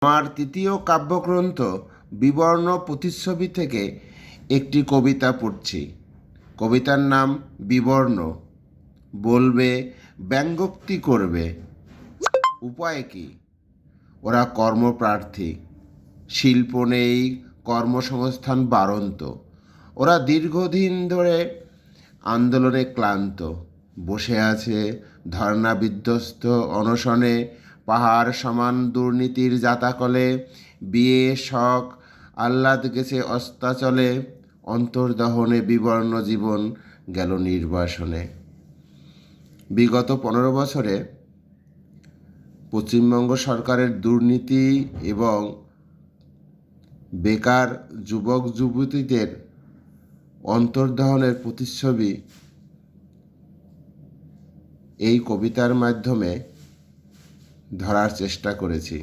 আমার তৃতীয় কাব্যগ্রন্থ বিবর্ণ প্রতিচ্ছবি থেকে একটি কবিতা পড়ছি। কবিতার নাম বিবর্ণ। বলবে, ব্যঙ্গোক্তি করবে, উপায় কি? ওরা কর্মপ্রার্থী, শিল্প নেই, কর্মসংস্থান বাড়ন্ত। ওরা দীর্ঘদিন ধরে আন্দোলনে ক্লান্ত, বসে আছে ধর্ণা বিধ্বস্ত অনশনে, পাহাড় সমান দুর্নীতির জাতাকলে। বিয়ে শখ আহ্লাদ গেছে অস্তাচলে, অন্তর্দহনে বিবর্ণ জীবন গেল নির্বাসনে। বিগত 15 বছরে পশ্চিমবঙ্গ সরকারের দুর্নীতি এবং বেকার যুবক যুবতীদের অন্তর্দহনের প্রতিচ্ছবি এই কবিতার মাধ্যমে ধরার চেষ্টা করেছি।